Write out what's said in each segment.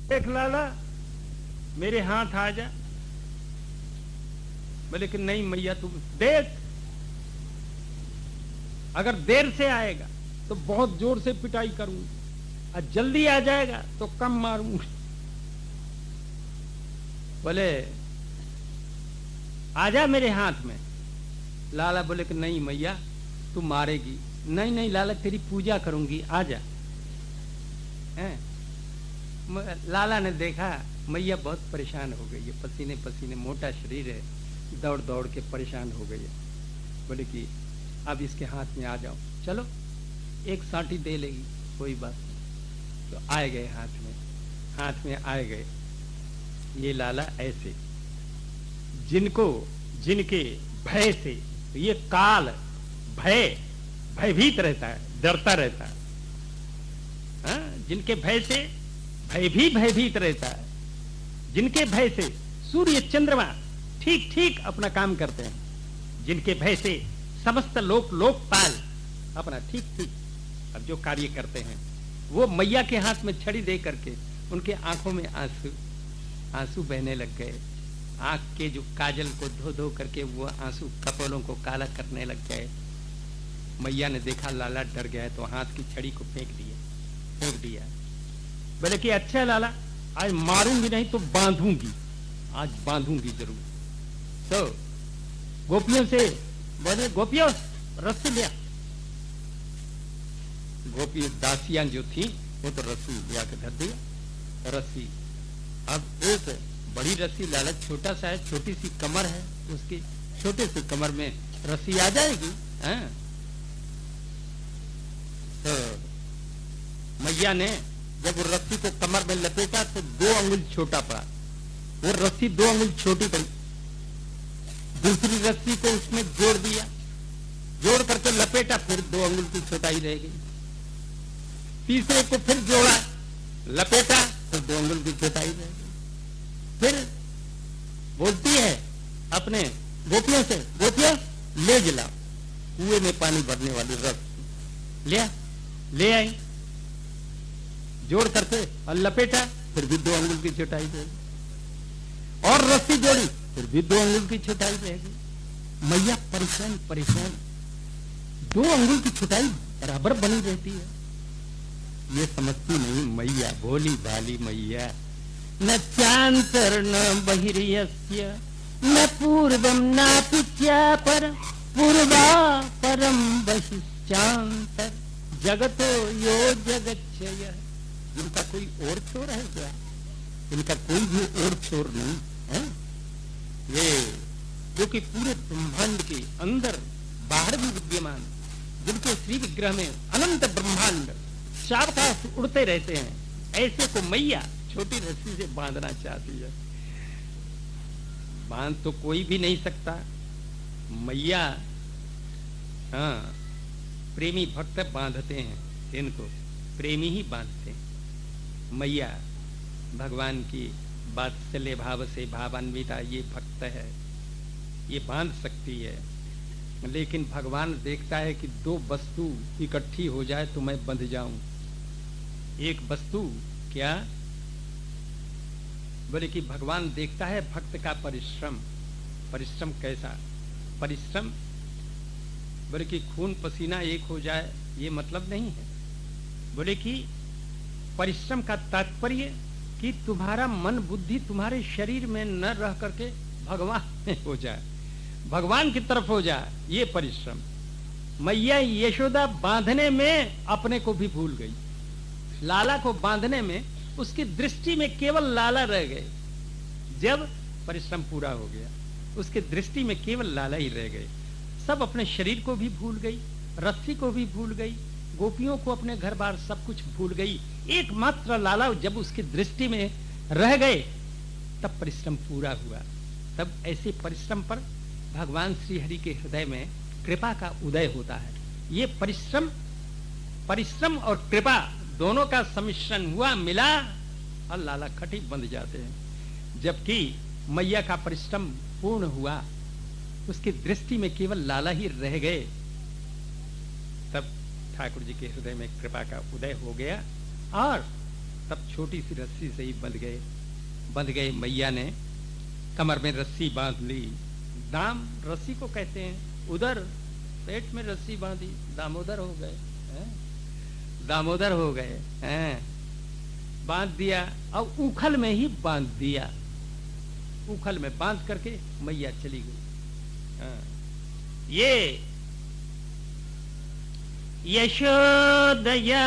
देख लाला मेरे हाथ आ जा। बोले कि नहीं मैया तुम देख, अगर देर से आएगा तो बहुत जोर से पिटाई करूंगी, और जल्दी आ जाएगा तो कम मारूंगी। बोले आजा मेरे हाथ में। लाला बोले कि नहीं मैया तू मारेगी। नहीं नहीं लाला तेरी पूजा करूंगी, आजा। लाला ने देखा मैया बहुत परेशान हो गई है, पसीने पसीने, मोटा शरीर है, दौड़ दौड़ के परेशान हो गई है। बोले कि अब इसके हाथ में आ जाओ, चलो एक साटी दे लेगी, कोई बात नहीं। तो आए गए हाथ में आए गए ये लाला ऐसे, जिनके भय से ये काल भयभीत रहता है, डरता रहता है। जिनके भय से भय भी भयभीत रहता है, जिनके भय से सूर्य चंद्रमा ठीक ठीक अपना काम करते हैं, जिनके भय से समस्त लोकपाल अपना ठीक ठीक अब जो कार्य करते हैं, वो मैया के हाथ में छड़ी दे करके उनके आंखों में आंसू बहने लग गए। आंख के जो काजल को धो धो करके वो आंसू कपोलों को काला करने लग गए। मैया ने देखा लाला डर गया है तो हाथ की छड़ी को फेंक दिया। बोले कि अच्छा लाला आज मारूंगी नहीं तो बांधूंगी, आज बांधूंगी जरूर। तो गोपियों से बोले गोपियों रस्सी लिया। गोपी दासियां जो थी वो तो रस्सी लिया के धर दिया। रस्सी अब एक बड़ी रस्सी, लाला छोटा सा है, छोटी सी कमर है उसकी, छोटे से कमर में रस्सी आ जाएगी। तो मैया ने जब वो रस्सी को कमर में लपेटा तो 2 अंगुल छोटा पड़ा, वो रस्सी 2 अंगुल छोटी पड़ी। दूसरी रस्सी को उसमें जोड़ दिया, जोड़ करके लपेटा, फिर 2 अंगुल की छोटाई रह गई। तीसरे को फिर जोड़ा, लपेटा, फिर 2 अंगुल की छोटाई रह गई। फिर बोलती है अपने गोपियों से, गोपियों ले जला कुएं में पानी भरने वाली रस्सी ले आई, जोड़ करके और लपेटा, फिर भी 2 अंगुल की छोटाई रह गई। और रस्सी जोड़ी, फिर भी 2 अंगुल की छोटाई रह गई। मैया परेशान 2 अंगुल की छोटाई बराबर बनी रहती है। ये समझती नहीं मैया, भोली भाली मैया। न चांतर न बहिर्यस्य न पूर्वम नापि चापर पूर्वा परम बहिश्चांतर जगतो यो जगच्छय। इनका कोई और छोर है क्या? इनका कोई भी और छोर नहीं है। ये जो कि पूरे ब्रह्मांड के अंदर बाहर भी विद्यमान, जिनके श्री विग्रह में अनंत ब्रह्मांड चारकाश उड़ते रहते हैं, ऐसे को मैया छोटी रस्सी से बांधना चाहती है। बांध तो कोई भी नहीं सकता मैया। प्रेमी भक्त बांधते हैं, इनको प्रेमी ही बांधते हैं। मैया भगवान की वात्सल्य भाव से भावान्विता ये भक्त है, ये बांध सकती है। लेकिन भगवान देखता है कि 2 वस्तु इकट्ठी हो जाए तो मैं बंध जाऊं। एक वस्तु क्या? बोले कि भगवान देखता है भक्त का परिश्रम। परिश्रम कैसा? परिश्रम बोले कि खून पसीना एक हो जाए ये मतलब नहीं है। बोले कि परिश्रम का तात्पर्य कि तुम्हारा मन बुद्धि तुम्हारे शरीर में न रह करके भगवान में हो जाए, भगवान की तरफ हो जाए, ये परिश्रम। मैया यशोदा बांधने में अपने को भी भूल गई। लाला को बांधने में उसकी दृष्टि में केवल लाला रह गए। जब परिश्रम पूरा हो गया उसके दृष्टि में केवल लाला ही रह गए। सब अपने शरीर को भी भूल गई, रस्सी को भी भूल गई, गोपियों को, अपने घर बार सब कुछ भूल गई। एकमात्र लाला जब उसकी दृष्टि में रह गए तब परिश्रम पूरा हुआ। तब ऐसे परिश्रम पर भगवान श्री हरि के हृदय में कृपा का उदय होता है। ये परिश्रम और कृपा दोनों का सम्मिश्रण हुआ, मिला और लाला खटी बंध जाते हैं। जबकि मैया का परिश्रम पूर्ण हुआ, उसकी दृष्टि में केवल लाला ही रह गए। तब ठाकुर जी के हृदय में कृपा का उदय हो गया और तब छोटी सी रस्सी से ही बंध गए। मैया ने कमर में रस्सी बांध ली। दाम रस्सी को कहते हैं। उधर पेट में रस्सी बांधी, दामोदर हो गए हैं? दामोदर हो गए हैं? बांध दिया और उखल में ही बांध दिया। उखल में बांध करके मैया चली गई। हाँ। ये यशोदया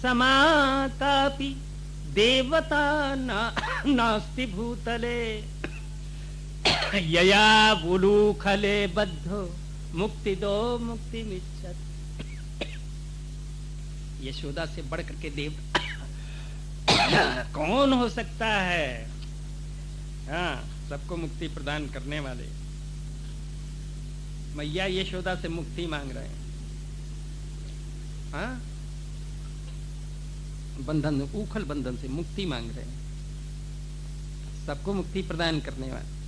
समातापि देवता नास्ति भूतले यया उलूखले बद्धो मुक्ति दो मुक्ति मिच्छत। यशोदा से बढ़ करके देव कौन हो सकता है? हाँ, सबको मुक्ति प्रदान करने वाले मैया यशोदा से मुक्ति मांग रहे हैं। हाँ, बंधन, उखल बंधन से मुक्ति मांग रहे हैं, सबको मुक्ति प्रदान करने वाले।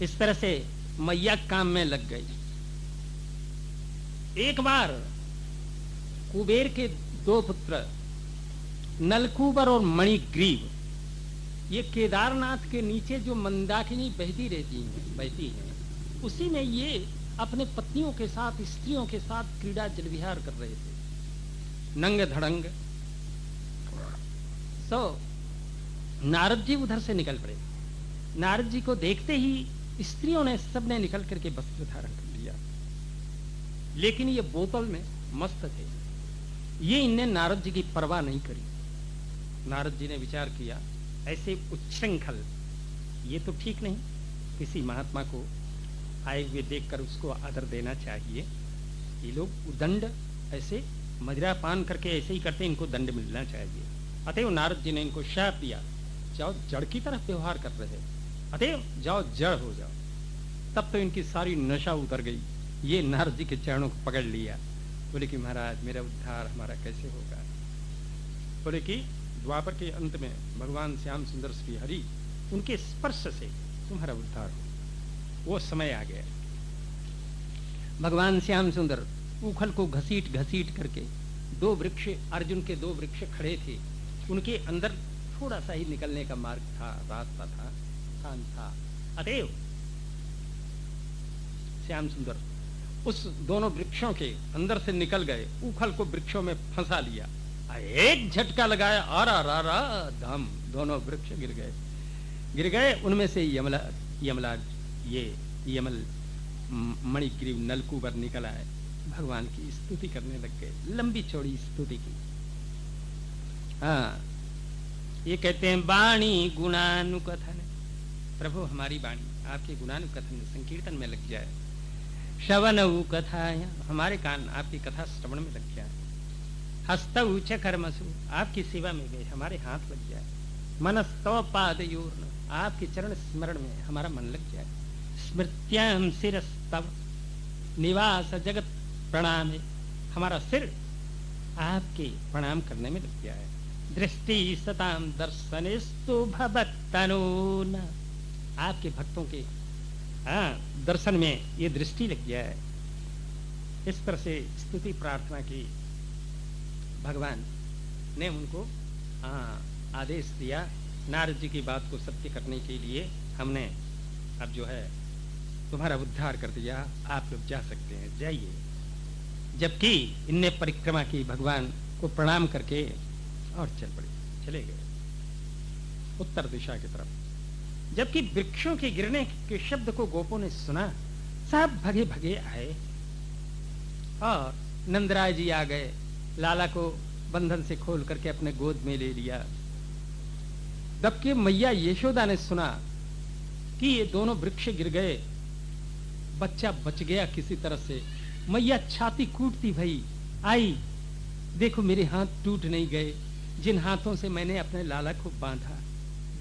इस तरह से मैया काम में लग गई। एक बार कुबेर के दो पुत्र नलकूबर और मणिग्रीव, ये केदारनाथ के नीचे जो मंदाकिनी बहती हैं, उसी में ये अपने पत्नियों के साथ, स्त्रियों के साथ क्रीड़ा जल विहार कर रहे थे, नंग धड़ंग। नारद जी उधर से निकल पड़े। नारद जी को देखते ही स्त्रियों ने सबने निकल करके वस्त्र धारण कर लिया, लेकिन ये बोतल में मस्त थे। ये इनने नारद जी की परवाह नहीं करी। नारद जी ने विचार किया, ऐसे उच्छृंखल ये तो ठीक नहीं, किसी महात्मा को आए हुए देखकर उसको आदर देना चाहिए। ये लोग दंड ऐसे मदिरा पान करके ऐसे ही करते, इनको दंड मिलना चाहिए। अतएव नारद जी ने इनको शाप दिया, जाओ जड़ की तरफ व्यवहार कर रहे, अतएव जाओ जड़ हो जाओ। तब तो इनकी सारी नशा उतर गई। ये नारद जी के चरणों को पकड़ लिया, बोले कि महाराज मेरा उद्धार हमारा कैसे होगा? बोले कि द्वापर के अंत में भगवान श्याम सुंदर श्री हरि, उनके स्पर्श से तुम्हारा उद्धार हो। वो समय आ गया। भगवान श्याम सुंदर उखल को घसीट घसीट करके, दो वृक्ष, अर्जुन के दो वृक्ष खड़े थे, उनके अंदर थोड़ा सा ही निकलने का मार्ग था, रास्ता था, स्थान था। अतएव श्याम सुंदर उस दोनों वृक्षों के अंदर से निकल गए, उखल को वृक्षों में फंसा लिया, एक झटका लगाया, आरा धम, दोनों वृक्ष गिर गए। उनमें से यमला ये यमल मणिग्रीव नलकूबर निकल आए, भगवान की स्तुति करने लग गए, लंबी चौड़ी स्तुति की। हाँ, ये कहते हैं वाणी गुणानुकथन, प्रभु हमारी वाणी आपके गुणानुकथन संकीर्तन में लग जाए। श्रवणऊ कथाया, हमारे कान आपकी कथा श्रवण में लग जाए। हस्तऊ च कर्मसु, आपकी सेवा में गए हमारे हाथ लग जाए। मनस्तव पादयोर्न, आपके चरण स्मरण में हमारा मन लग जाए। स्मृत्याम शिरस्तव निवास जगत प्रणाम, हमारा सिर आपके प्रणाम करने में लग जाए। दृष्टि सताम दर्शनेस्तु भवत्तनून, आपके भक्तों के दर्शन में ये दृष्टि लग जाए। इस तरह से स्तुति प्रार्थना की। भगवान ने उनको आदेश दिया, नारद जी की बात को सत्य करने के लिए हमने अब जो है तुम्हारा उद्धार कर दिया, आप लोग जा सकते हैं, जाइए। जबकि इनने परिक्रमा की, भगवान को प्रणाम करके और चले गए उत्तर दिशा की तरफ। जबकि वृक्षों के गिरने के शब्द को गोपों ने सुना, सब भगे भगे आए और नंदराय जी आ गए, लाला को बंधन से खोल करके अपने गोद में ले लिया। जबकि मैया यशोदा ने सुना कि ये दोनों वृक्ष गिर गए, बच्चा बच गया किसी तरह से, मैया छाती कूटती भई आई, देखो मेरे हाथ टूट नहीं गए, जिन हाथों से मैंने अपने लाला को बांधा,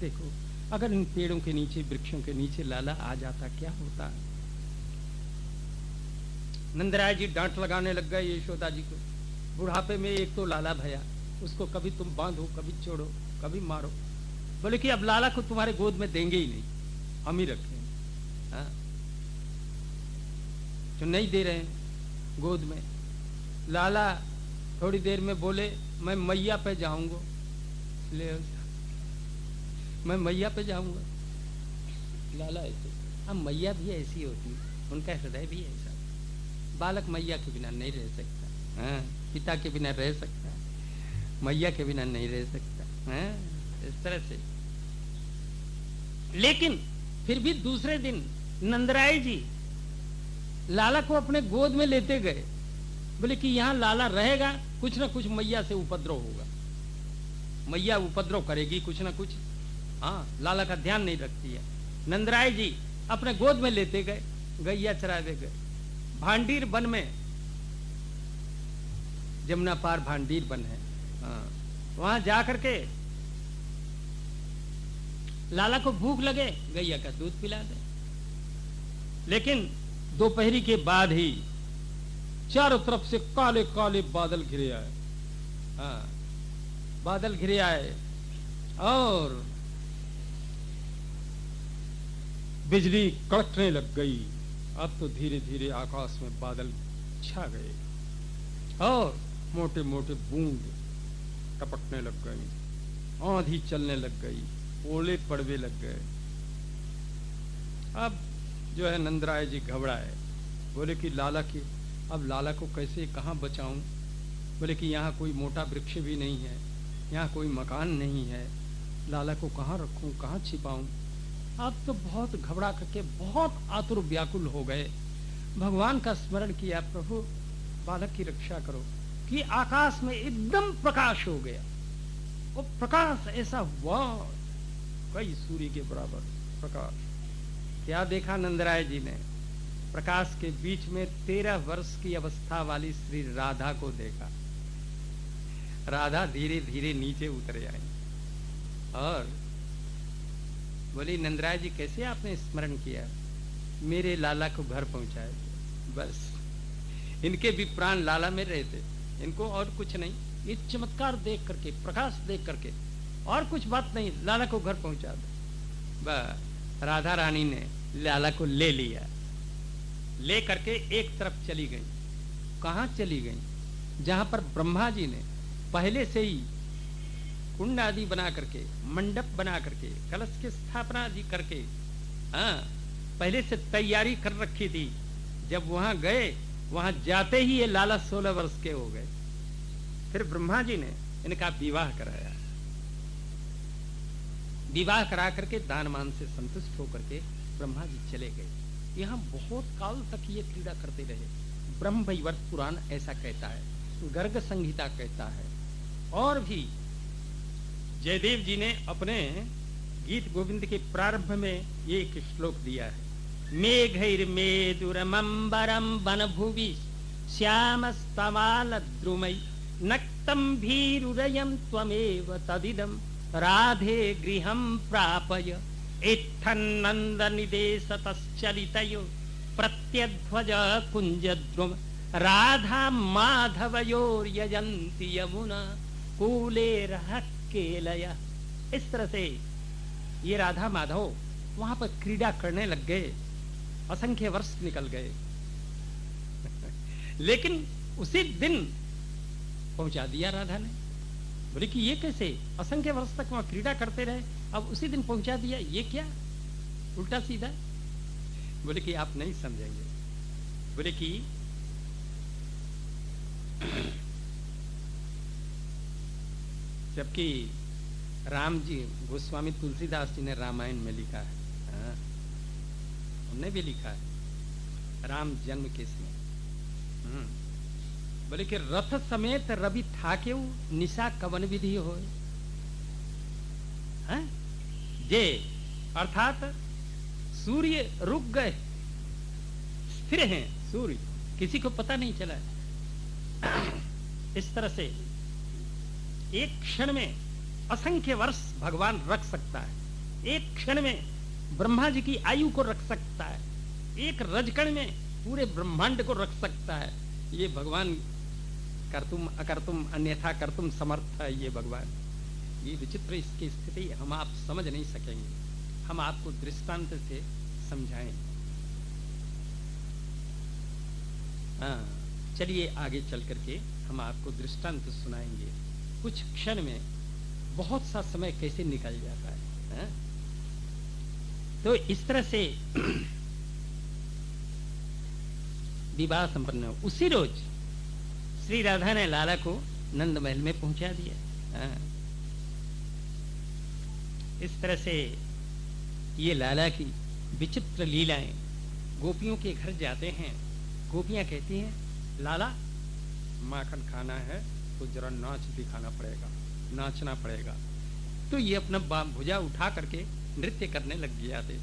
देखो अगर इन पेड़ों के नीचे, वृक्षों के नीचे लाला आ जाता क्या होता। नंदराय जी डांट लगाने लग गए यशोदा जी को। बुढ़ापे में एक तो लाला भया, उसको कभी तुम बांधो, कभी छोड़ो, कभी मारो। बोले कि अब लाला को तुम्हारे गोद में देंगे ही नहीं, हम ही रखें। हाँ, जो नहीं दे रहे हैं गोद में, लाला थोड़ी देर में बोले मैं मैया पे जाऊंगा, ले मैं मैया पे जाऊंगा। लाला ऐसे, अब मैया भी ऐसी होती, उनका हृदय भी ऐसा। बालक मैया के बिना नहीं रह सकता, हाँ, पिता के बिना रह सकता, मैया के बिना नहीं रह सकता, हाँ, इस तरह से। लेकिन फिर भी दूसरे दिन नंदराय जी लाला को अपने गोद में लेते गए, बोले कि यहाँ लाला रहेगा, कुछ ना कुछ मैया से उपद्रव होगा, मैया उपद्रव करेगी कुछ ना कुछ, हाँ, लाला का ध्यान नहीं रखती है। नंदराय जी अपने गोद में लेते गए, गैया चरावे गए भांडीर वन में, जमुना पार भांडीर वन है, हाँ, वहां जाकर के लाला को भूख लगे, गैया का दूध पिला दे। लेकिन दोपहरी के बाद ही चारों तरफ से काले काले बादल घिरे आए, हाँ, बादल घिरे आए और बिजली कड़कने लग गई। अब तो धीरे धीरे आकाश में बादल छा गए और मोटे मोटे बूंद टपकने लग गई, आंधी चलने लग गई, ओले पड़वे लग गए। अब जो है नंदराय जी घबराए, बोले कि लाला की, अब लाला को कैसे कहाँ बचाऊं? बोले कि यहाँ कोई मोटा वृक्ष भी नहीं है, यहाँ कोई मकान नहीं है, लाला को कहाँ रखूं, कहाँ छिपाऊं? अब तो बहुत घबरा करके बहुत आतुर व्याकुल हो गए, भगवान का स्मरण किया, प्रभु बालक की रक्षा करो। कि आकाश में एकदम प्रकाश हो गया, वो प्रकाश ऐसा हुआ कई सूर्य के बराबर प्रकाश। क्या देखा नंदराय जी ने? प्रकाश के बीच में 13 वर्ष की अवस्था वाली श्री राधा को देखा। राधा धीरे धीरे नीचे उतरे आई और बोली, नंदराय जी कैसे आपने स्मरण किया? मेरे लाला को घर पहुंचाए, बस। इनके भी प्राण लाला में रहते, इनको और कुछ नहीं, ये चमत्कार देख करके, प्रकाश देख करके, और कुछ बात नहीं, लाला को घर पहुंचा दो। बस राधा रानी ने लाला को ले लिया, ले करके एक तरफ चली गई। कहाँ चली गई? जहां पर ब्रह्मा जी ने पहले से ही कुंड आदि बना करके, मंडप बना करके, कलश की स्थापना आदि करके, हाँ, पहले से तैयारी कर रखी थी। जब वहां गए, वहां जाते ही ये लाला 16 वर्ष के हो गए। फिर ब्रह्मा जी ने इनका विवाह कराया, विवाह करा करके दान मान से संतुष्ट होकर के ब्रह्मा जी चले गए। यहाँ बहुत काल तक ये क्रीड़ा करते रहे। ब्रह्म वैवर्त पुराण ऐसा कहता है, गर्ग संहिता कहता है, और भी जयदेव जी ने अपने गीत गोविंद के प्रारंभ में ये एक श्लोक दिया है, मेघैर्मेदुरमंबरम वनभुवि श्यामस्तमालद्रुमै नक्तं भीरुदयं त्वमेव तदिदं राधे गृहं प्रापय इत्थन्नन्दनिदेशतश्चलितयो प्रत्यध्वज कुञ्जद्रुम राधा माधवयोर्यजन्ति यमुना कूले केलया। इस तरह से ये राधा माधव वहां पर क्रीड़ा करने लग गए। असंख्य वर्ष निकल गए लेकिन उसी दिन पहुंचा दिया राधा ने। बोले कि ये कैसे? असंख्य वर्ष तक वहां क्रीड़ा करते रहे, अब उसी दिन पहुंचा दिया, ये क्या उल्टा सीधा? बोले कि आप नहीं समझेंगे। बोले कि जबकि राम जी, गोस्वामी तुलसीदास जी ने रामायण में लिखा है, हाँ, हमने भी लिखा है, राम जन्म के समय बोले कि रथ समेत रवि थाके निशा कवन विधि हो, जे अर्थात सूर्य रुक गए, स्थिर हैं सूर्य, किसी को पता नहीं चला। इस तरह से एक क्षण में असंख्य वर्ष भगवान रख सकता है, एक क्षण में ब्रह्मा जी की आयु को रख सकता है, एक रजकण में पूरे ब्रह्मांड को रख सकता है। ये भगवान कर्तुम अकर्तुम अन्यथा कर्तुम समर्थ है। ये भगवान, ये विचित्र इसकी स्थिति हम आप समझ नहीं सकेंगे, हम आपको दृष्टांत से समझाएं। हाँ, चलिए आगे चल करके हम आपको दृष्टांत सुनाएंगे। कुछ क्षण में बहुत सा समय कैसे निकल जाता है? तो इस तरह से विवाह संपन्न हो। उसी रोज श्री राधा ने लाला को नंद महल में पहुंचा दिया। इस तरह से ये लाला की विचित्र लीलाएं। गोपियों के घर जाते हैं, गोपियां कहती हैं लाला माखन खाना है तो जरा नाच दिखाना पड़ेगा, नाचना पड़ेगा। तो ये अपना भुजा उठा करके नृत्य करने लग जाते,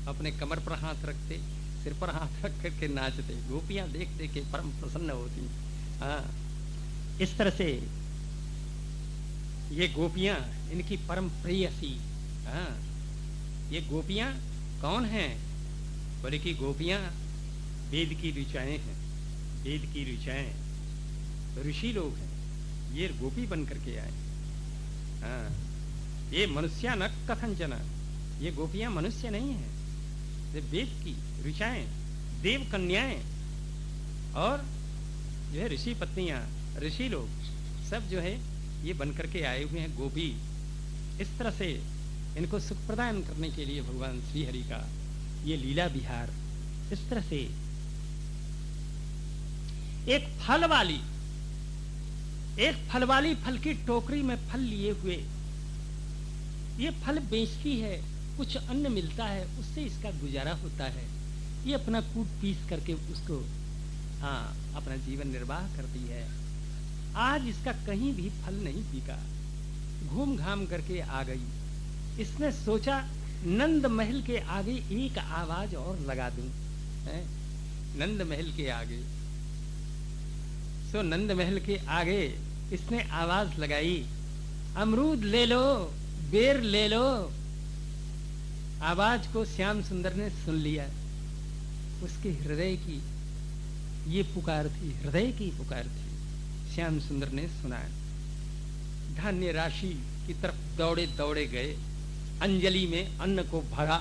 अपने कमर पर हाथ रखते, सिर पर हाथ रख करके नाचते। गोपियां देख देख के परम प्रसन्न होती। इस तरह से ये गोपियां इनकी परम प्रेयसी। ये गोपियां कौन हैं? बोले कि गोपियां वेद की ऋचाएं हैं, वेद की ऋचाएं, ऋषि लोग हैं। ये गोपी बन करके आए। ये मनुष्य न कथंचन, ये गोपियां मनुष्य नहीं है, ये वेद की ऋचाएं, देव कन्याएं और जो है ऋषि पत्नियां, ऋषि लोग सब जो है ये बन करके आए हुए हैं गोपी। इस तरह से इनको सुख प्रदान करने के लिए भगवान श्री हरि का ये लीला विहार। इस तरह से एक फल वाली फल की टोकरी में फल लिए हुए, ये फल बेचती है, कुछ अन्न मिलता है, उससे इसका गुजारा होता है। ये अपना कूट पीस करके उसको अपना जीवन निर्वाह करती है। आज इसका कहीं भी फल नहीं बिका, घूम घाम करके आ गई। इसने सोचा नंद महल के आगे एक आवाज और लगा दूं। नंद महल के आगे, सो नंद महल के आगे इसने आवाज लगाई, अमरूद ले लो, बेर ले लो। आवाज को श्याम सुंदर ने सुन लिया। उसके हृदय की ये पुकार थी, हृदय की पुकार थी। श्याम सुंदर ने सुना। धान्य राशि की तरफ दौड़े दौड़े गए। अंजलि में अन्न को भरा,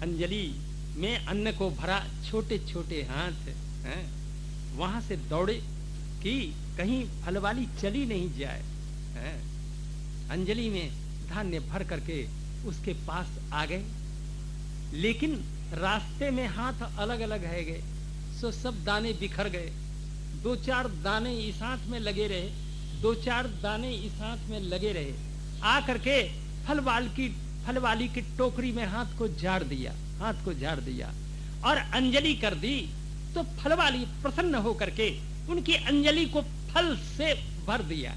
अंजलि में अन्न को भरा, छोटे छोटे हाथ हैं। वहां से दौड़े कि कहीं फल वाली चली नहीं जाए। अंजलि में धान्य भर करके उसके पास आ गए, लेकिन रास्ते में हाथ अलग अलग है गए, सो सब दाने बिखर गए। दो चार दाने इस हाथ में लगे रहे, दो चार दाने इस हाथ में लगे रहे। आ करके फल वाली की टोकरी में हाथ को झाड़ दिया और अंजलि कर दी। तो फल वाली प्रसन्न होकर के उनकी अंजलि को फल से भर दिया,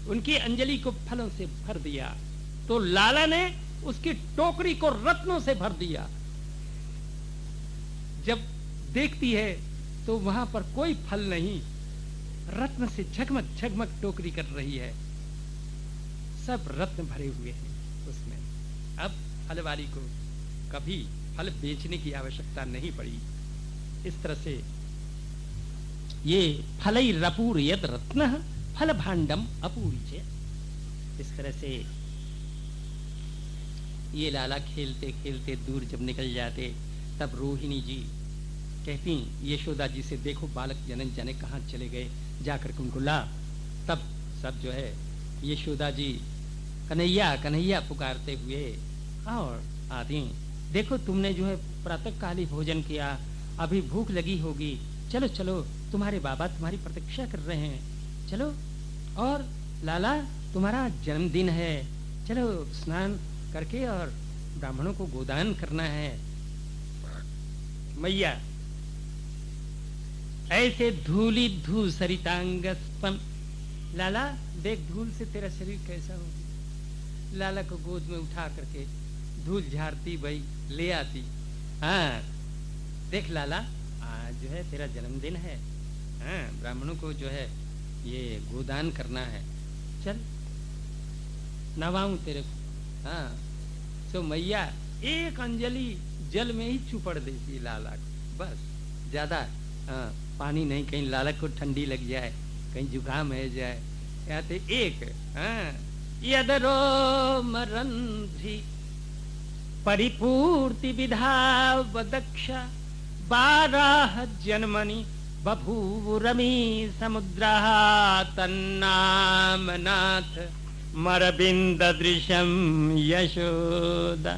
उनकी अंजलि को फलों से भर दिया। तो लाला ने उसकी टोकरी को रत्नों से भर दिया। जब देखती है तो वहां पर कोई फल नहीं, रत्न से झगमग झगमग टोकरी कर रही है, सब रत्न भरे हुए हैं उसमें। अब फल वाली को कभी फल बेचने की आवश्यकता नहीं पड़ी। इस तरह से ये फलई रपूर यद रत्न फल भांडम अपूर्य। इस तरह से ये लाला खेलते खेलते दूर जब निकल जाते, तब रोहिणी जी कहती यशोदा जी से, देखो बालक जनन जाने कहाँ चले गए, जाकर के उनको ला। तब सब जो है यशोदा जी कन्हैया कन्हैया पुकारते हुए और आती, देखो तुमने जो है प्रातः काली भोजन किया, अभी भूख लगी होगी, चलो चलो तुम्हारे बाबा तुम्हारी प्रतीक्षा कर रहे हैं, चलो। और लाला तुम्हारा जन्मदिन है, चलो स्नान करके और ब्राह्मणों को गोदान करना है। मैया ऐसे धूली धू सरितांगस्पम, लाला देख धूल से तेरा शरीर कैसा हो गया। लाला को गोद में उठा करके धूल झाड़ती भाई ले आती। देख लाला आज जो है तेरा जन्मदिन है, ब्राह्मणों को जो है ये गोदान करना है, चल नवाऊं तेरे को। तो मैया एक अंजलि जल में ही चुपड़ देती लाला को, बस ज्यादा पानी नहीं, कहीं लाला को ठंडी लग जाए, कहीं जुकाम है जाए, या तो एक यदरो मरंधि परिपूर्ति विधा वदक्षा 12 जन्मनि बभूवुरमी समुद्रः तन्नामनाथ मरबिन्ददृशं यशोदा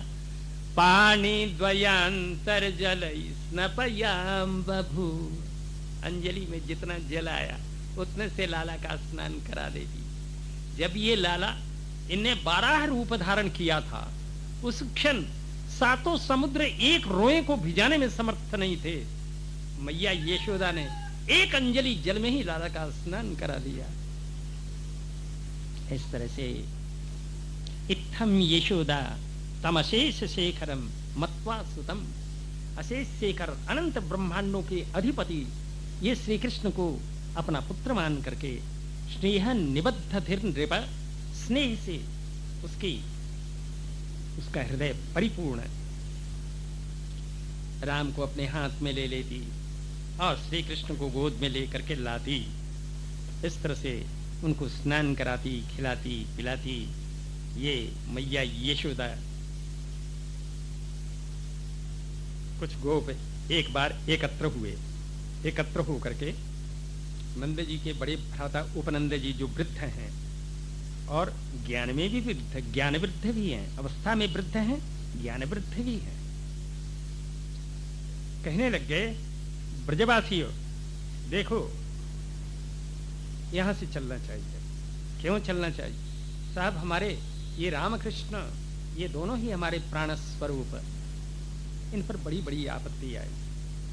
पाणिद्वयान्तर्जलैः स्नपयां बभूव। अंजलि में जितना जल आया उतने से लाला का स्नान करा देती। जब ये लाला इनने 12 रूप धारण किया था, उस क्षण 7 समुद्र एक रोए को भिजाने में समर्थ नहीं थे। मैया यशोदा ने एक अंजलि जल में ही लाला का स्नान करा दिया। इस तरह से इत्थम यशोदा तम अशेष शेखरम मत्वा सुतम। अशेष शेखर अनंत ब्रह्मांडों के अधिपति ये श्री कृष्ण को अपना पुत्र मान करके स्नेह निबद्ध धीर नृप, स्नेह से उसका हृदय परिपूर्ण राम को अपने हाथ में ले लेती और श्री कृष्ण को गोद में लेकर के लाती। इस तरह से उनको स्नान कराती, खिलाती पिलाती ये मैया यशोदा। कुछ गोप एक बार एकत्र होकर के नंद जी के बड़े भ्राता उपनंद जी जो वृद्ध हैं और ज्ञान में भी वृद्ध, ज्ञान वृद्ध भी हैं, अवस्था में वृद्ध हैं, ज्ञान वृद्ध भी हैं, कहने लग गए ब्रजवासियों देखो यहां से चलना चाहिए। क्यों चलना चाहिए साहब? हमारे ये रामकृष्ण ये दोनों ही हमारे प्राण स्वरूप, इन पर बड़ी बड़ी आपत्ति आई,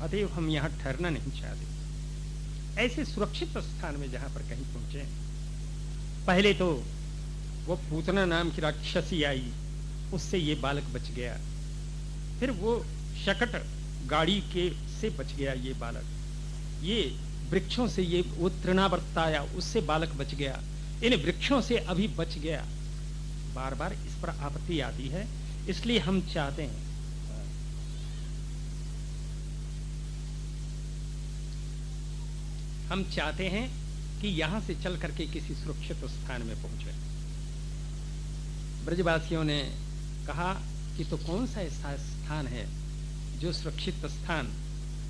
अतएव हम यहाँ ठहरना नहीं चाहते। ऐसे सुरक्षित स्थान में जहां पर कहीं पहुंचे। पहले तो वो पूतना नाम की राक्षसी आई, उससे ये बालक बच गया। फिर वो शकट गाड़ी के से बच गया ये बालक। ये वृक्षों से ये वो तृणावर्त आया, उससे बालक बच गया। इन वृक्षों से अभी बच गया। बार बार इस पर आपत्ति आती है, इसलिए हम चाहते हैं कि यहां से चल करके किसी सुरक्षित स्थान में पहुंचे। ब्रजवासियों ने कहा कि तो कौन सा ऐसा स्थान है जो सुरक्षित स्थान,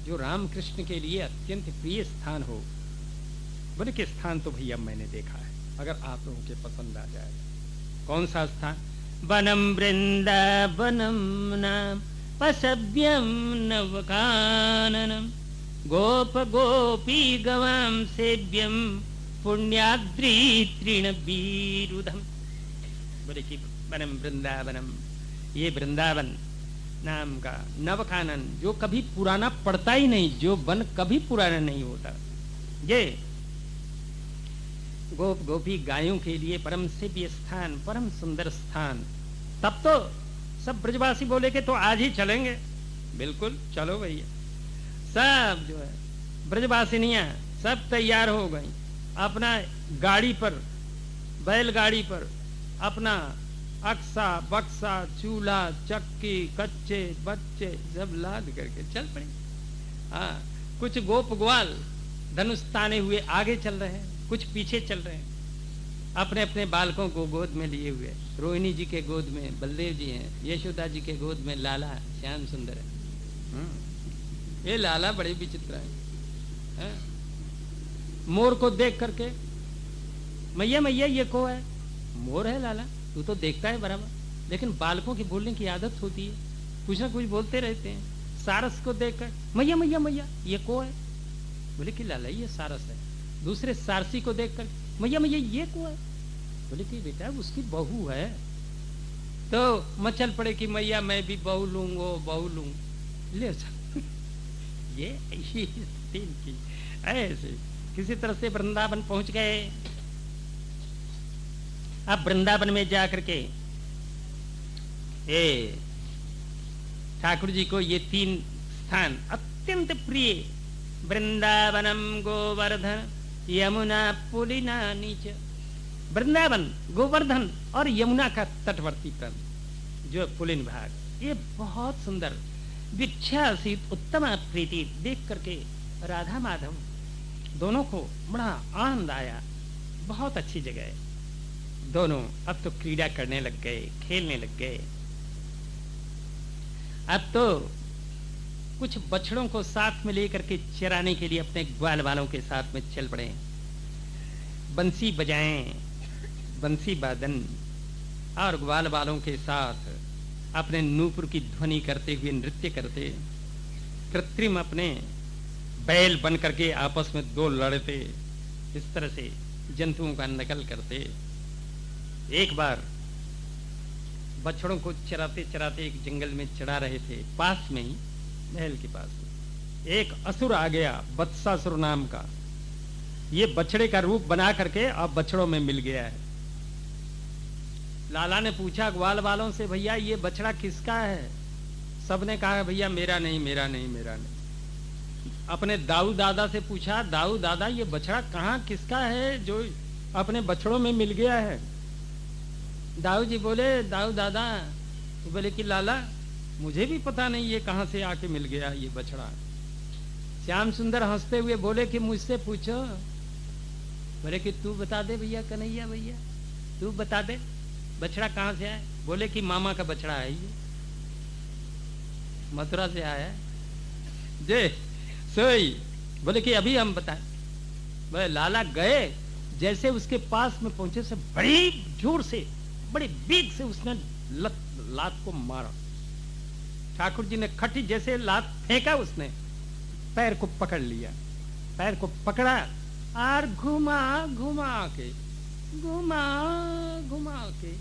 जो रामकृष्ण के लिए अत्यंत प्रिय स्थान हो? बोले कि स्थान तो भैया मैंने देखा है, अगर आप लोगों के पसंद आ जाए। कौन सा स्थान? वनम वृंदावनम नाम पशव्यम नवकाननम गोप गोपी गवाम सेव्यम पुण्याद्रि तृणबीरुधम। बोले कि वनम वृंदावनम, ये वृंदावन नाम का नवकानन जो कभी पुराना पड़ता ही नहीं, जो वन कभी पुराना नहीं होता, ये गोप गोपी गायों के लिए परम सेव्य स्थान, परम सुंदर स्थान। तब तो सब ब्रजवासी बोले कि तो आज ही चलेंगे। बिल्कुल चलो भैया। सब जो है ब्रजवासिनियां सब तैयार हो गई, अपना गाड़ी पर, बैलगाड़ी पर अपना अक्सा बक्सा चूल्हा चक्की कच्चे बच्चे सब लाद करके चल पड़े। हाँ, कुछ गोप ग्वाल धनुष ताने हुए आगे चल रहे हैं, कुछ पीछे चल रहे हैं, अपने अपने बालकों को गोद में लिए हुए। रोहिणी जी के गोद में बलदेव जी हैं, यशोदा जी के गोद में लाला श्याम सुंदर है। ये लाला बड़े विचित्र है। मोर को देख करके मैया मैया ये को है? मोर है लाला, तू तो देखता है बराबर, लेकिन बालकों की बोलने की आदत होती है, कुछ ना कुछ बोलते रहते हैं। सारस को देखकर मैया मैया मैया ये को है? बोले कि लाला ये सारस है। दूसरे सारसी को देखकर मैया मैया ये को है? बोले कि बेटा उसकी बहू है। तो मचल पड़े कि मैया मैं भी बहू लूं, वो बहू लूं। ले ये ऐसी स्थिति की ऐसे किसी तरह से वृंदावन पहुंच गए। अब वृंदावन में जाकर के ठाकुर जी को ये 3 स्थान अत्यंत प्रिय, वृंदावनम गोवर्धन यमुना पुलिना नीच। वृंदावन, गोवर्धन और यमुना का तटवर्ती प्रांत जो पुलिन भाग, ये बहुत सुंदर विच्छासित उत्तम प्रीति देख करके राधा माधव दोनों को बड़ा आनंद आया। बहुत अच्छी जगह है। दोनों अब तो क्रीड़ा करने लग गए, खेलने लग गए। अब तो कुछ बछड़ों को साथ में लेकर के चराने के लिए अपने ग्वाल वालों के साथ में चल पड़े। बंसी बजाएं, बंसी बादन, और ग्वाल वालों के साथ अपने नूपुर की ध्वनि करते हुए नृत्य करते, कृत्रिम अपने बैल बन करके आपस में दो लड़ते, इस तरह से जंतुओं का नकल करते। एक बार बछड़ों को चराते चराते एक जंगल में चढ़ा रहे थे, पास में ही, महल के पास में एक असुर आ गया, वत्सासुर नाम का। ये बछड़े का रूप बना करके अब बछड़ों में मिल गया है। लाला ने पूछा ग्वाल वालों से, भैया ये बछड़ा किसका है? सबने कहा भैया मेरा नहीं, मेरा नहीं, मेरा नहीं। अपने दाऊ दादा से पूछा, दाऊ दादा ये बछड़ा कहाँ किसका है जो अपने बछड़ों में मिल गया है? दाऊ जी बोले, दाऊ दादा तो बोले कि लाला मुझे भी पता नहीं ये कहाँ से आके मिल गया ये बछड़ा। श्याम सुंदर हंसते हुए बोले कि मुझसे पूछो। बोले कि तू बता दे भैया, कन्हैया भैया तू बता दे बछड़ा कहाँ से आया? बोले कि मामा का बछड़ा है, ये मथुरा से आया है जे सोई। बोले कि अभी हम बताएं। बोले लाला गए, जैसे उसके पास में पहुंचे से बड़ी जोर से, बड़े वेग से उसने लात को मारा। ठाकुर जी ने खटी जैसे लात फेंका, उसने पैर को पकड़ लिया, पैर को पकड़ा और घुमा घुमा के, घुमा घुमा के,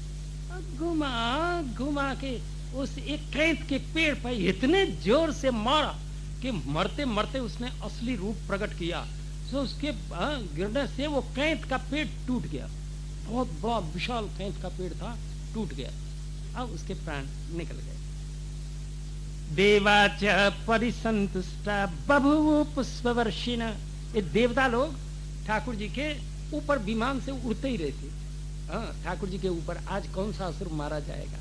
घुमा घुमा के उस एक कैंत के पेड़ पर इतने जोर से मारा कि मरते मरते उसने असली रूप प्रकट किया। तो उसके गिरने से वो कैंत का पेड़ टूट गया। बहुत बड़ा विशाल कैंत का पेड़ था, टूट गया। अब उसके प्राण निकल गए। देवाच परिसंतुष्टा बभुवो पुष्पवर्षिण। ये देवता लोग ठाकुर जी के ऊपर विमान से उड़ते ही रहते। ठाकुर जी के ऊपर आज कौन सा असुर मारा जाएगा,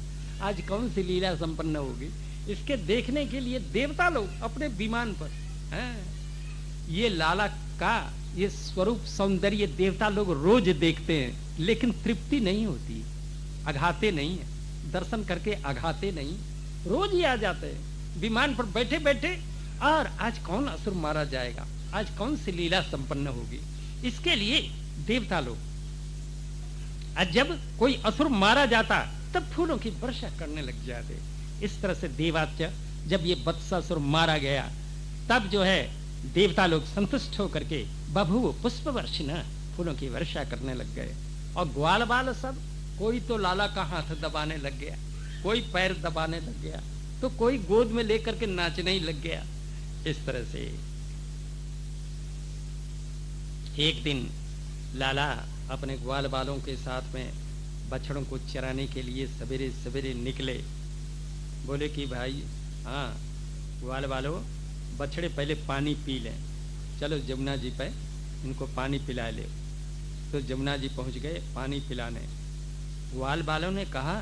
आज कौन सी लीला संपन्न होगी, इसके देखने के लिए देवता लोग अपने विमान पर ये लाला का ये स्वरूप सौंदर्य देवता लोग रोज देखते हैं, लेकिन तृप्ति नहीं होती, अघाते नहीं है, दर्शन करके अघाते नहीं, रोज ही आ जाते हैं विमान पर बैठे बैठे। और आज कौन असुर मारा जाएगा, आज कौन सी लीला संपन्न होगी, इसके लिए देवता लोग आज जब कोई असुर मारा जाता तब फूलों की वर्षा करने लग जाते। इस तरह से देवाच्य जब ये वत्सासुर मारा गया तब जो है देवता लोग संतुष्ट होकर के बभुव पुष्पवर्षिण, फूलों की वर्षा करने लग गए। और ग्वाल बाल सब, कोई तो लाला का हाथ दबाने लग गया, कोई पैर दबाने लग गया, तो कोई गोद में लेकर के नाचने ही लग गया। इस तरह से एक दिन लाला अपने ग्वाल बालों के साथ में बछड़ों को चराने के लिए सवेरे सवेरे निकले। बोले कि भाई हाँ ग्वाल बालों, बछड़े पहले पानी पी लें, चलो जमुना जी पे इनको पानी पिला ले। तो जमुना जी पहुंच गए पानी पिलाने। ग्वाल बालों ने कहा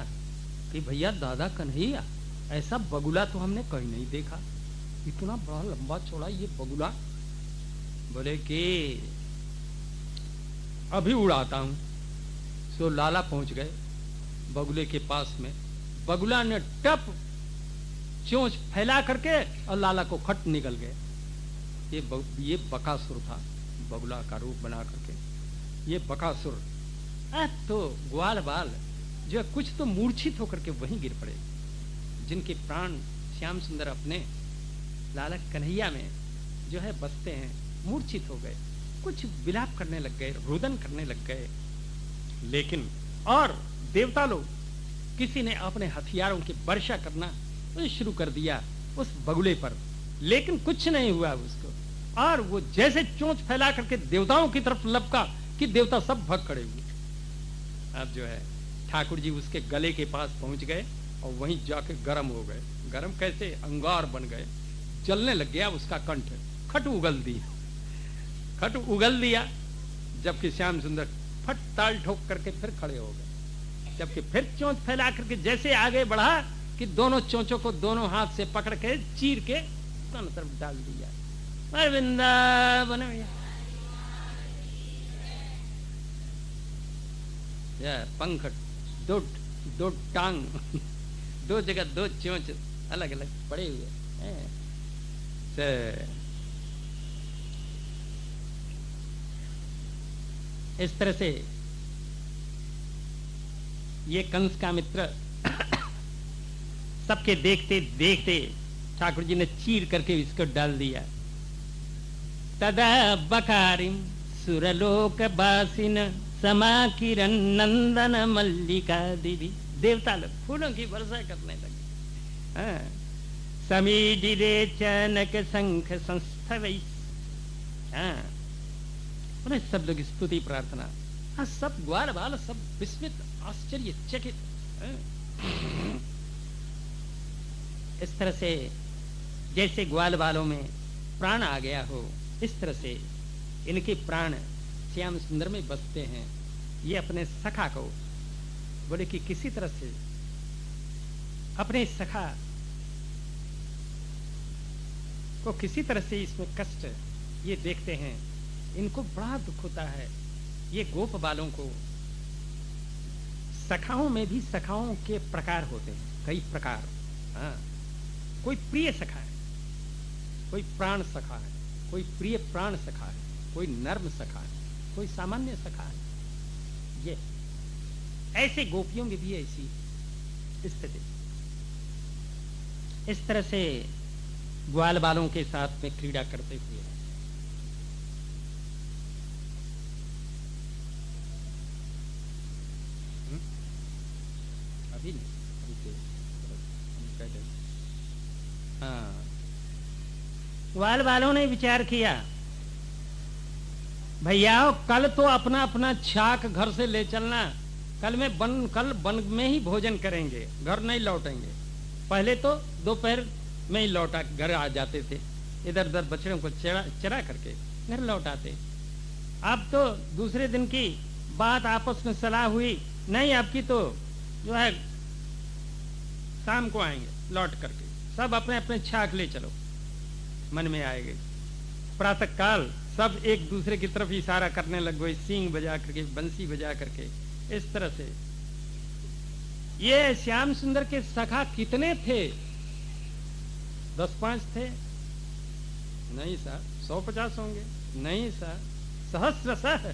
कि भैया दादा कन्हैया, ऐसा बगुला तो हमने कहीं नहीं देखा, इतना बड़ा लंबा चौड़ा ये बगुला। बोले कि अभी उड़ाता हूं। सो लाला पहुंच गए बगुले के पास में। बगुला ने टप चोंच फैला करके और लाला को खट निकल गए। ये बकासुर था, बगुला का रूप बना करके ये बकासुर। तो ग्वाल बाल जो है कुछ तो मूर्छित होकर के वहीं गिर पड़े, जिनके प्राण श्याम सुंदर अपने लाला कन्हैया में जो है बसते हैं, मूर्छित हो गए, कुछ विलाप करने लग गए, रुदन करने लग गए। लेकिन और देवता लोग किसी ने अपने हथियारों की वर्षा करना शुरू कर दिया उस बगुले पर, लेकिन कुछ नहीं हुआ उसको। और वो जैसे चोंच फैला करके देवताओं की तरफ लपका कि देवता सब भग खड़े हुए। अब जो है ठाकुर जी उसके गले के पास पहुंच गए और वहीं जाके गर्म हो गए। गर्म कैसे, अंगार बन गए, जलने लग गया उसका कंठ। खट उगल दिया, खट उगल दिया। जबकि श्याम सुंदर फट ताल ठोक करके फिर खड़े हो गए। जबकि फिर चोंच फैला करके जैसे आगे बढ़ा कि दोनों चोंचों को दोनों हाथ से पकड़ के चीर के दोनों तरफ डाल दिया। वृंदावन पंख, दो टांग, दो जगह दो चोंच अलग अलग पड़े हुए हैं। इस तरह से ये कंस का मित्र सबके देखते देखते ठाकुर जी ने चीर करके इसको डाल दिया। तदा बकारिम सुरलोक बासिन समाकिरण नंदन मल्लिका देवी, देवता लोग फूलों की वर्षा करने लगे। समीडिरे चनक शंख संस्थवै, उन्हें सब लोग स्तुति प्रार्थना, सब ग्वाल बाल सब विस्मित आश्चर्य चकित। इस तरह से जैसे ग्वाल बालों में प्राण आ गया हो, इस तरह से इनके प्राण श्याम सुंदर में बसते हैं। ये अपने सखा को बोले कि किसी तरह से अपने सखा को किसी तरह से इसमें कष्ट ये देखते हैं, इनको बड़ा दुख होता है। ये गोप बालों को, सखाओं में भी सखाओं के प्रकार होते हैं, कई प्रकार। कोई प्रिय सखा है, कोई प्राण सखा है, कोई प्रिय प्राण सखा है, कोई नर्म सखा है, कोई सामान्य सखा है। ये ऐसे गोपियों में भी ऐसी स्थिति। इस तरह से ग्वाल बालों के साथ में क्रीड़ा करते हुए अभी नहीं, ग्वाल बालों ने विचार किया, भैया कल तो अपना अपना छाक घर से ले चलना, कल वन में ही भोजन करेंगे, घर नहीं लौटेंगे। पहले तो दोपहर में ही लौटा घर आ जाते थे, इधर उधर बछड़ों को चरा करके घर लौटाते। अब तो दूसरे दिन की बात आपस में सलाह हुई, नहीं आपकी तो जो है शाम को आएंगे लौट करके, सब अपने अपने छाक ले चलो। मन में आएगी प्रातः काल सब एक दूसरे की तरफ इशारा करने लग गए, सींग बजा करके, बंसी बजा करके। इस तरह से ये श्याम सुंदर के सखा कितने थे? 10-5 थे? नहीं सर। 150 होंगे? नहीं सर, सहस्रशः।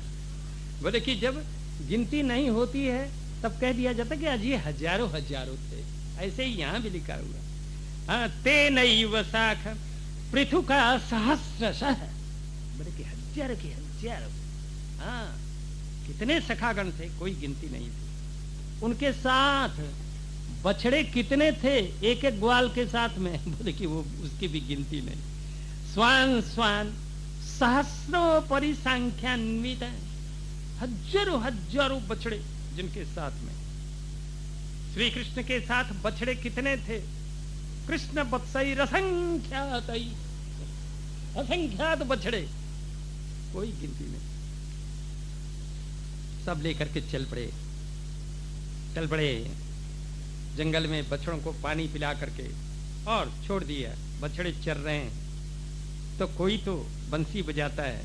बोले कि जब गिनती नहीं होती है तब कह दिया जाता कि आज ये हजारों हजारों थे। ऐसे ही यहां भी लिखा हुआ, ते नैव शाख पृथु का सहस्रशः। बोले कि हजार के हजारों। कितने सखागण थे, कोई गिनती नहीं थी। उनके साथ बछड़े कितने थे एक एक ग्वाल के साथ में? बोले कि वो उसकी भी गिनती नहीं। स्वान स्वान सहस्रों परिसंख्यान्वित, हजारों हजारों बछड़े जिनके साथ में। श्री कृष्ण के साथ बछड़े कितने थे? कृष्ण वत्सई असंख्यात, असंख्यात बछड़े, कोई गिनती नहीं। सब लेकर के चल पड़े जंगल में, बछड़ों को पानी पिला करके और छोड़ दिया। बछड़े चर रहे हैं तो कोई तो बंसी बजाता है,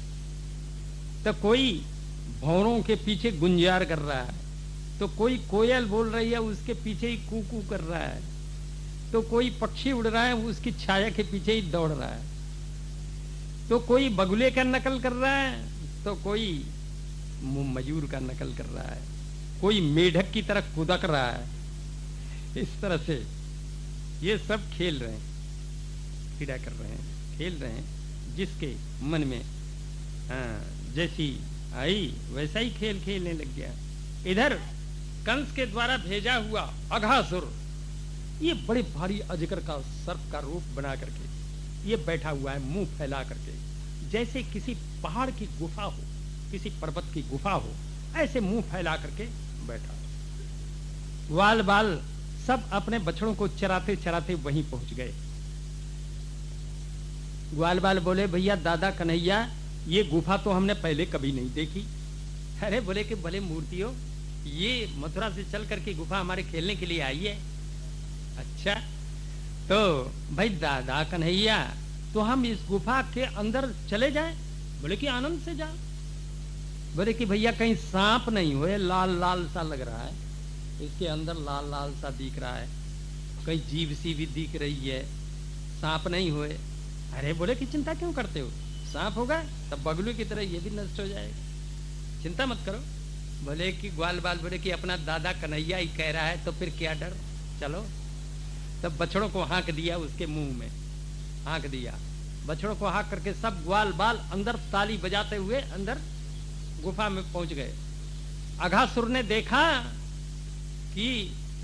तो कोई भौरों के पीछे गुंजार कर रहा है, तो कोई कोयल बोल रही है उसके पीछे ही कू कू कर रहा है, तो कोई पक्षी उड़ रहा है उसकी छाया के पीछे ही दौड़ रहा है, तो कोई बगुले का नकल कर रहा है, तो कोई मयूर का नकल कर रहा है, कोई मेढक की तरह कुदक रहा है। इस तरह से ये सब खेल रहे हैं, क्रीड़ा कर रहे हैं, खेल रहे हैं। जिसके मन में जैसी आई वैसा ही खेल खेलने लग गया। इधर कंस के द्वारा भेजा हुआ अघासुर, ये बड़े भारी अजगर का सर्प का रूप बना करके ये बैठा हुआ है, मुंह फैला करके, जैसे किसी पहाड़ की गुफा हो, किसी पर्वत की गुफा हो, ऐसे मुंह फैला करके बैठा। ग्वाल बाल सब अपने बछड़ों को चराते चराते वहीं पहुंच गए। ग्वाल बाल बोले, भैया दादा कन्हैया, ये गुफा तो हमने पहले कभी नहीं देखी। अरे बोले कि भले मूर्तियों, ये मथुरा से चल करके गुफा हमारे खेलने के लिए आई है। अच्छा, तो भाई दादा कन्हैया, तो हम इस गुफा के अंदर चले जाएं? बोले कि आनंद से जाओ। बोले कि भैया कहीं सांप नहीं हो, लाल लाल सा लग रहा है, इसके अंदर लाल लाल सा दिख रहा है, कहीं जीव सी भी दिख रही है, सांप नहीं हुए। अरे बोले कि चिंता क्यों करते हो, सांप होगा तब बगलू की तरह ये भी नष्ट हो जाएगा, चिंता मत करो। बोले कि ग्वाल बाल बोले कि अपना दादा कन्हैया ही कह रहा है तो फिर क्या डर, चलो। तब बछड़ों को हाँक दिया, उसके मुंह में हाँक दिया, बछड़ों को हाँक करके सब ग्वाल बाल अंदर ताली बजाते हुए अंदर गुफा में पहुंच गए। अघासुर ने देखा कि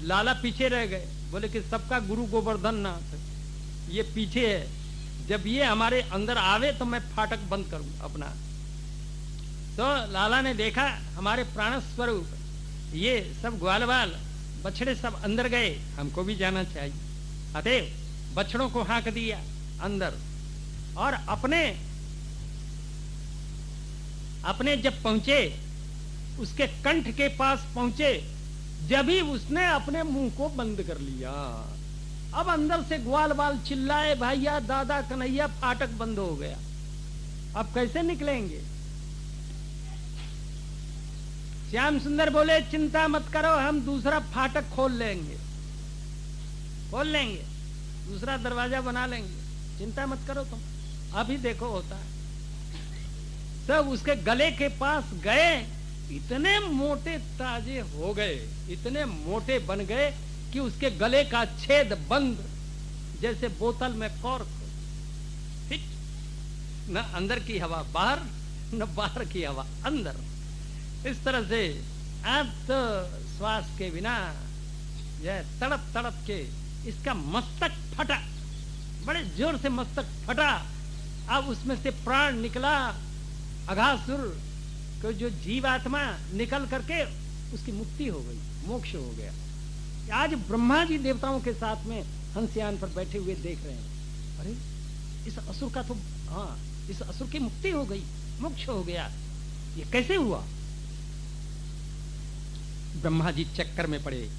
लाला पीछे रह गए, बोले कि सबका गुरु गोवर्धन नाथ ये पीछे है, जब ये हमारे अंदर आवे तो मैं फाटक बंद करूं अपना। तो लाला ने देखा हमारे प्राण स्वरूप ये सब ग्वाल बाल बछड़े सब अंदर गए, हमको भी जाना चाहिए। अतएव बछड़ों को हाँक दिया अंदर, और अपने जब पहुंचे उसके कंठ के पास पहुंचे, जब ही उसने अपने मुंह को बंद कर लिया। अब अंदर से ग्वाल बाल चिल्लाए, भैया दादा कन्हैया फाटक बंद हो गया, अब कैसे निकलेंगे। श्याम सुंदर बोले चिंता मत करो, हम दूसरा फाटक खोल लेंगे, दूसरा दरवाजा बना लेंगे, चिंता मत करो तुम, अभी देखो होता है। सब उसके गले के पास गए, इतने मोटे ताजे हो गए, इतने मोटे बन गए कि उसके गले का छेद बंद, जैसे बोतल में कॉर्क, ठीक न अंदर की हवा बाहर न बाहर की हवा अंदर। इस तरह से अब तो श्वास के बिना यह तड़प तड़प के इसका मस्तक फटा, बड़े जोर से मस्तक फटा। अब उसमें से प्राण निकला, अघासुर को जो जीवात्मा निकल करके उसकी मुक्ति हो गई, मोक्ष हो गया। आज ब्रह्मा जी देवताओं के साथ में हंसयान पर बैठे हुए देख रहे हैं, अरे इस असुर का तो, हाँ इस असुर की मुक्ति हो गई, मोक्ष हो गया, ये कैसे हुआ। ब्रह्मा जी चक्कर में पड़े।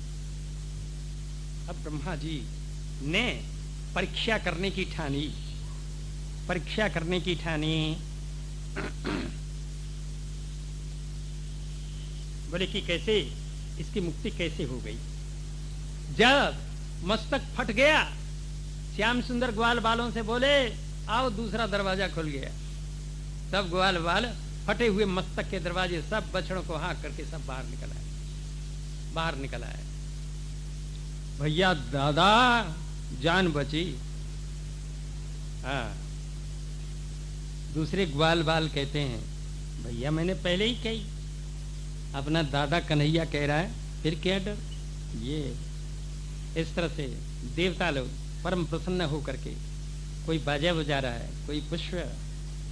अब ब्रह्मा जी ने परीक्षा करने की ठानी, बोले कि कैसे इसकी मुक्ति कैसे हो गई। जब मस्तक फट गया, श्याम सुंदर ग्वाल बालों से बोले आओ दूसरा दरवाजा खुल गया। सब ग्वाल बाल फटे हुए मस्तक के दरवाजे सब बछड़ों को हाँक करके सब बाहर निकल आए। भैया दादा जान बची। हाँ, दूसरे ग्वाल बाल कहते हैं भैया मैंने पहले ही कही, अपना दादा कन्हैया कह रहा है, फिर क्या डर। ये इस तरह से देवता लोग परम प्रसन्न होकर के, कोई बाजा बजा रहा है, कोई पुष्प,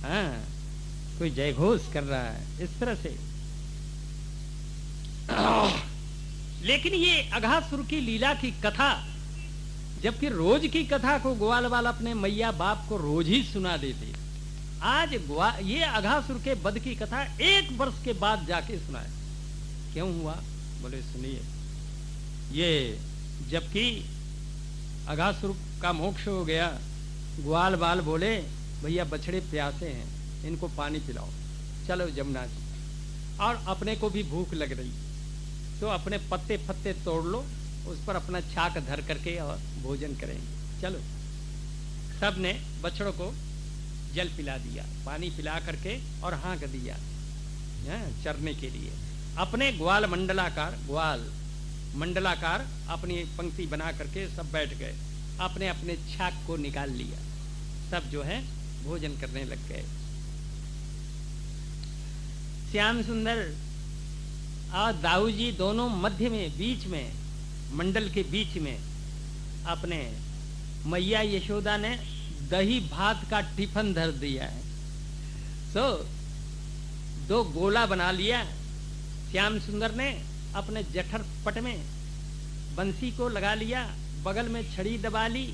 हाँ कोई जयघोष कर रहा है, इस तरह से। लेकिन ये अघासुर की लीला की कथा, जबकि रोज की कथा को ग्वाल बाल अपने मैया बाप को रोज ही सुना देते, आज ये अघासुर के वध की कथा 1 वर्ष के बाद जाके सुनाए। क्यों हुआ? बोले सुनिए, ये जबकि अघासुर का मोक्ष हो गया, ग्वाल बाल बोले भैया बछड़े प्यासे हैं, इनको पानी पिलाओ, चलो जमुना जी, और अपने को भी भूख लग रही, तो अपने पत्ते पत्ते तोड़ लो, उस पर अपना छाक धर करके और भोजन करेंगे। चलो, सब ने बछड़ों को जल पिला दिया, पानी पिला करके और हाँक दिया चरने के लिए। अपने ग्वाल मंडलाकार अपनी पंक्ति बना करके सब बैठ गए, अपने अपने छाक को निकाल लिया, सब जो है भोजन करने लग गए। श्याम सुंदर और दाऊ जी दोनों मध्य में, बीच में, मंडल के बीच में, अपने मैया यशोदा ने दही भात का टिफिन धर दिया है। सो 2 गोला बना लिया। श्याम सुंदर ने अपने जठर पट में बंसी को लगा लिया, बगल में छड़ी दबा ली,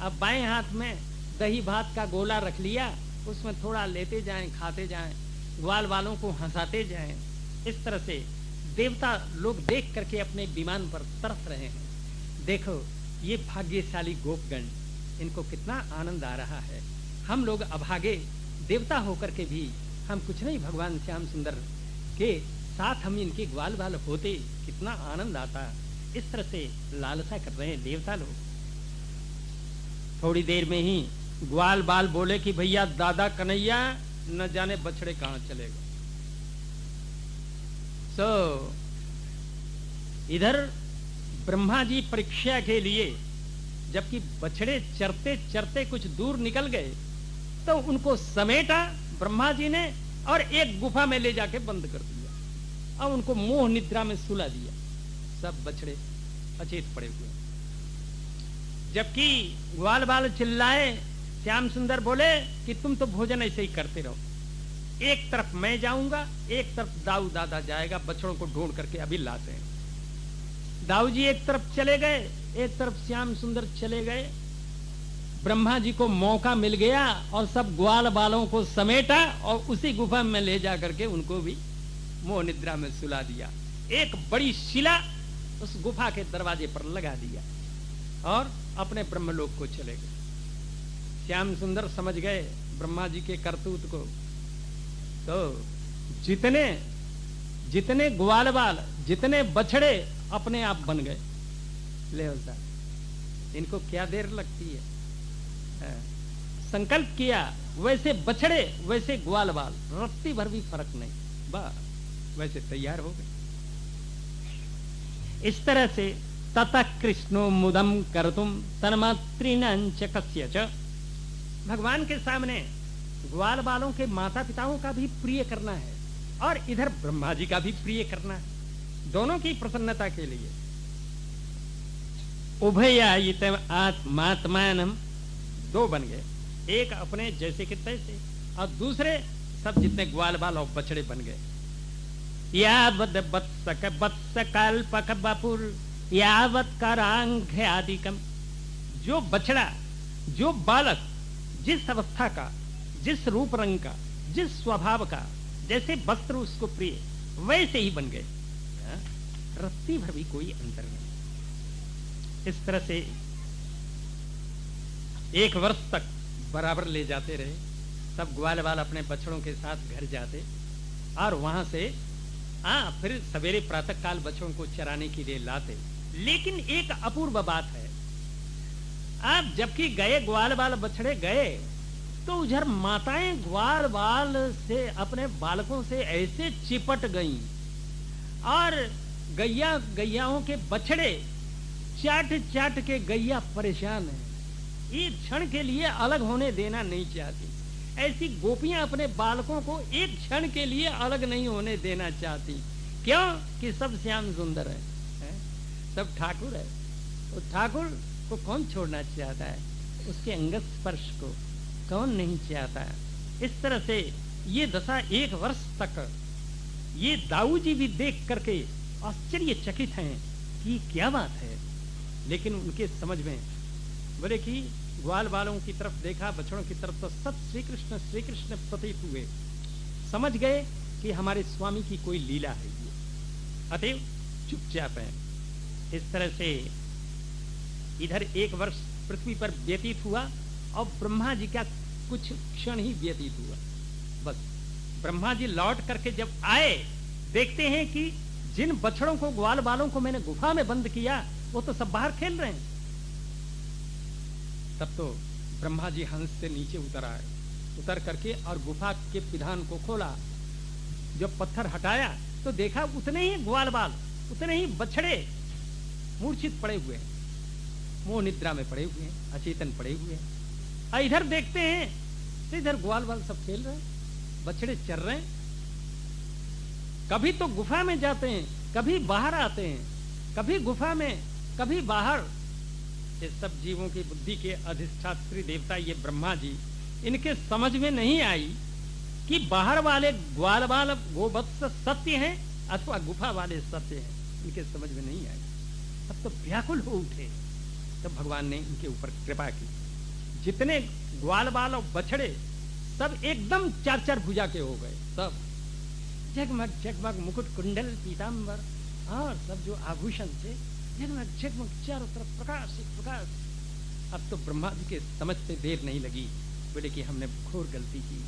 अब बाएं हाथ में दही भात का गोला रख लिया, उसमें थोड़ा लेते जाएं, खाते जाएं, ग्वाल वालों को हंसाते जाएं। इस तरह से देवता लोग देख करके अपने विमान पर तरस रहे हैं। देखो ये भाग्यशाली गोपगण, इनको कितना आनंद आ रहा है। हम लोग अभागे देवता होकर के भी हम कुछ नहीं, भगवान श्याम सुंदर के साथ हम इनके ग्वाल बाल होते कितना आनंद आता। इस तरह से लालसा कर रहे हैं देवता लोग। थोड़ी देर में ही ग्वाल बाल बोले कि भैया दादा कन्हैया न जाने बछड़े कहां चले गए। इधर ब्रह्मा जी परीक्षा के लिए जबकि बछड़े चरते चरते कुछ दूर निकल गए तो उनको समेटा ब्रह्मा जी ने और एक गुफा में ले जाके बंद कर दिया और उनको मोह निद्रा में सुला दिया। सब बछड़े अचेत पड़े हुए। जबकि ग्वाल बाल चिल्लाए, श्याम सुंदर बोले कि तुम तो भोजन ऐसे ही करते रहो, एक तरफ मैं जाऊंगा, एक तरफ दाऊ दादा जाएगा, बछड़ों को ढूंढ करके अभी लाते हैं। दाऊ जी एक तरफ चले गए, एक तरफ श्याम सुंदर चले गए। ब्रह्मा जी को मौका मिल गया और सब ग्वाल बालों को समेटा और उसी गुफा में ले जा करके उनको भी मोह निद्रा में सुला दिया। एक बड़ी शिला उस गुफा के दरवाजे पर लगा दिया और अपने ब्रह्मलोक को चले गए। श्याम सुंदर समझ गए ब्रह्मा जी के करतूत को। तो जितने जितने ग्वाल बाल, जितने बछड़े अपने आप बन गए। ले इनको क्या देर लगती है, संकल्प किया वैसे बछड़े वैसे ग्वाल बाल, रत्ती भर भी फर्क नहीं, बस वैसे तैयार हो गए। इस तरह से ततः कृष्णो मुदम कर्तुम तन्मातृणांच कस्यच। भगवान के सामने ग्वाल बालों के माता पिताओं का भी प्रिय करना है और इधर ब्रह्मा जी का भी प्रिय करना है, दोनों की प्रसन्नता के लिए। उभयायित आत्मात्मानम, दो बन गए, एक अपने जैसे के तैसे और दूसरे सब जितने ग्वाल बाल और बछड़े बन गए। यावद बत्सक बत्सकल्पक बपुर यावत करांघ्यादिकम। जो बछड़ा, जो बालक जिस अवस्था का, जिस रूप रंग का, जिस स्वभाव का, जैसे वस्त्र उसको प्रिय, वैसे ही बन गए, रत्ती भर भी कोई अंतर नहीं। इस तरह से 1 वर्ष तक बराबर ले जाते रहे। सब ग्वाल बाल अपने बछड़ों के साथ घर जाते और वहां से फिर सवेरे प्रातः काल बछड़ों को चराने के लिए लाते। लेकिन एक अपूर्व बात है, आप जबकि गए ग्वाल बाल बछड़े गए तो उधर माताएं ग्वाल बाल से अपने बालकों से ऐसे चिपट गईं और गैयाओं के बछड़े चाट चाट के गैया परेशान है, एक क्षण के लिए अलग होने देना नहीं चाहती। ऐसी गोपियां अपने बालकों को एक क्षण के लिए अलग नहीं होने देना चाहती। क्यों? कि सब श्याम सुंदर है, सब ठाकुर है। तो ठाकुर को कौन छोड़ना चाहता है? उसके अंग स्पर्श को कौन नहीं चाहता है? इस तरह से ये दशा 1 वर्ष तक ये दाऊ जी भी देख करके आश्चर्यचकित हैं कि क्या बात है। लेकिन उनके समझ में बोले कि ग्वाल बालों की तरफ देखा, बछड़ों की तरफ, तो सब श्री कृष्ण प्रतीत हुए। समझ गए कि हमारे स्वामी की कोई लीला है ये, अतएव चुपचाप है। इस तरह से इधर 1 वर्ष पृथ्वी पर व्यतीत हुआ और ब्रह्मा जी का कुछ क्षण ही व्यतीत हुआ। बस ब्रह्मा जी लौट करके जब आए, देखते हैं कि जिन बछड़ों को, ग्वाल बालों को मैंने गुफा में बंद किया, वो तो सब बाहर खेल रहे हैं। तब तो ब्रह्मा जी हंस से नीचे उतर आए, उतर करके और गुफा के पिधान को खोला। जब पत्थर हटाया तो देखा उतने ही ग्वाल बाल, उतने ही बछड़े मूर्छित पड़े हुए हैं, मोह निद्रा में पड़े हुए हैं, अचेतन पड़े हुए हैं। इधर देखते हैं तो इधर ग्वाल बाल सब खेल रहे हैं, बछड़े चर रहे हैं। कभी तो गुफा में जाते हैं, कभी बाहर आते हैं, कभी गुफा में, कभी बाहर। ये सब जीवों की बुद्धि के अधिष्ठात्री देवता ये ब्रह्मा जी, इनके समझ में नहीं आई कि बाहर वाले ग्वाल बाल गोवत्स सत्य हैं अथवा गुफा वाले सत्य हैं। इनके समझ में नहीं आई। अब तो व्याकुल हो उठे। तो भगवान ने इनके ऊपर कृपा की। जितने ग्वाल बाल और बछड़े सब एकदम 4-4 भुजा के हो गए। सब जगमग जगमग मुकुट कुंडल पीतांबर और सब जो आभूषण थे, जगमग जगमग चारों तरफ प्रकाश ही प्रकाश। अब तो ब्रह्मा जी के समझते देर नहीं लगी। बोले कि हमने घोर गलती की,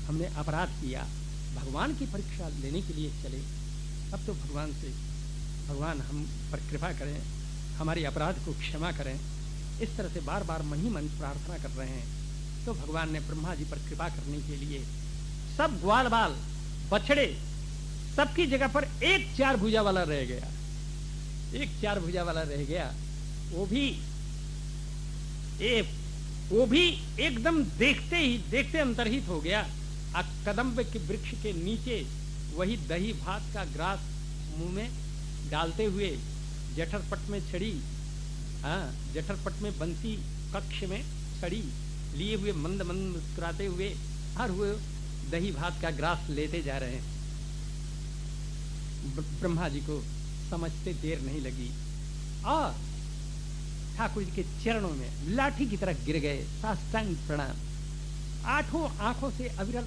हमने अपराध किया, भगवान की परीक्षा लेने के लिए चले। अब तो भगवान से, भगवान हम पर कृपा करें, हमारे अपराध को क्षमा करें। इस तरह से बार बार मन ही मन प्रार्थना कर रहे हैं। तो भगवान ने ब्रह्मा जी पर कृपा करने के लिए सब ग्वाल बाल बछड़े सबकी जगह पर एक 4 भुजा वाला रह गया, एक 4 भुजा वाला रह गया। वो भी एकदम देखते अंतर्हित हो गया। कदम्ब के वृक्ष के नीचे वही दही भात का ग्रास मुंह में डालते हुए जठरपट में छड़ी, जठरपट में बंसी कक्ष में छड़ी लिए हुए मंद मंद मुस्कुराते हुए हर हुए दही भात का ग्रास लेते जा रहे हैं। ब्रह्मा जी को समझते देर नहीं लगी और ठाकुर जी के चरणों में लाठी की तरह गिर गए, साष्टांग प्रणाम। 8 आंखों से अविरल